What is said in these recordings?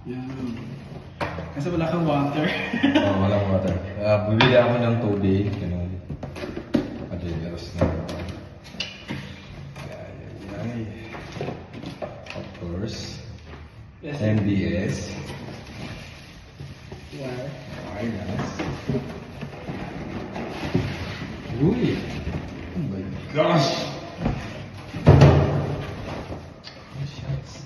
Yan. Kasi wala kang water. Oh, walang water. Bibili ako ng tubig. Ganun. Adios na. Ay. Of course. Yes. MDS. Wire. Wireless. Uy! Oh my gosh! Oh, shucks.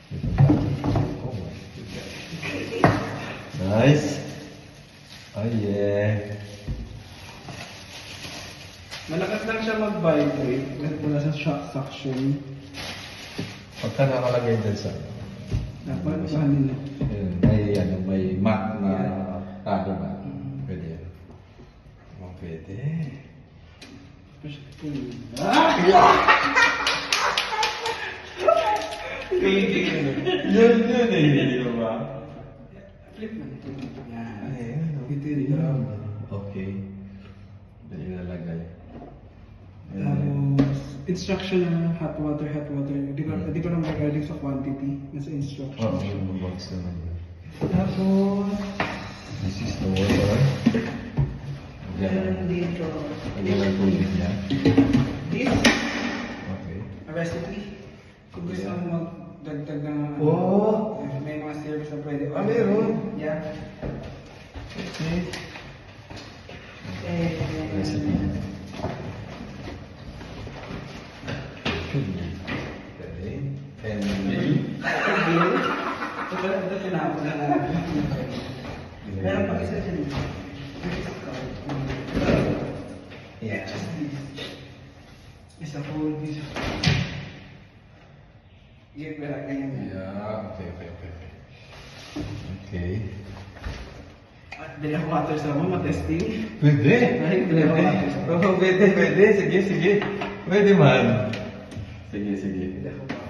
Oh my goodness. Nice! Oh yeah! Malakas lang siya mag-vibrate. Wala sa shock suction. Pagka nakalagay dyan sa... Dapat pahanin na. May mat na tado ba? Pwede yan. Oh, pwede. Yun eh, di ba? Flip mo. Yan. Ayan. Ito yung Okay. Dali nalagay. Tapos, instruction na hot water. Hindi ko lang regarding sa quantity. Nasa instruction. Oo, yung box naman yun. Tapos, This is the water. meron dito. Lagyan ng tubig niya. This, Okay. a recipe. Kung gusto mo magdagdag ng Oh! may mga service na pwede. Meron? Yeah. Okay. Eh, Recipe. Okay. And Ito tinapon na natin. Meron pa isa dyan. yeah. Isa po dito. Give me like ganyan. Yeah. Okay. Okay. At bili ako water sa mo, matesting. Pwede. Ay, bili ako water sa mo. Oo, pwede. Sige. Pwede man. Sige. Bili ako water.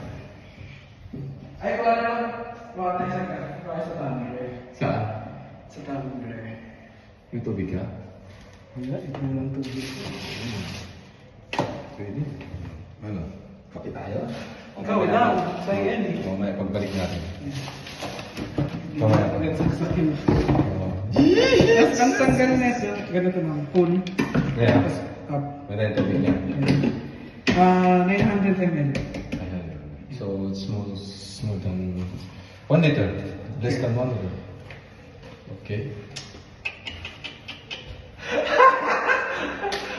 Ay, wala naman. Water sa tumbler. Saan? Sa tumbler. May tubig ka? Wala, ito na lang tubig. Pwede. Ano? Kape tayo? Ikaw lang, sa'yo yan eh. Mamaya pagbalik natin. Mamaya pag nagsaksakin. Oo. Tapos ang tanggal na ito, ganito naman, full. Yeah. Tapos up. May tubig niya. 900 ml. Ayan. So, smooth and... 1 liter. Less than 1 liter. Okay.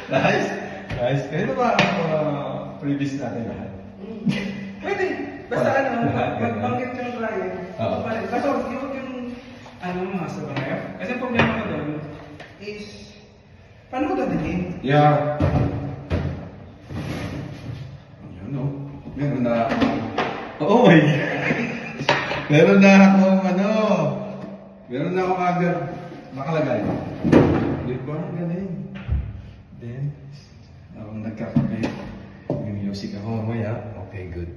Nice. Kaya ba ang previous natin lahat? Pwede. Basta ano, magbanggit yung client. Oo. Basta huwag yung mga sa ref. Kasi ang problema ko doon is, paano ko dadalhin? Yeah. Ayan o. Meron na ako. Oh my God. Meron na akong meron na akong agad nakalagay. Di ba? Galing. Then, ako nagkakape. May music ako mamaya. Okay, good.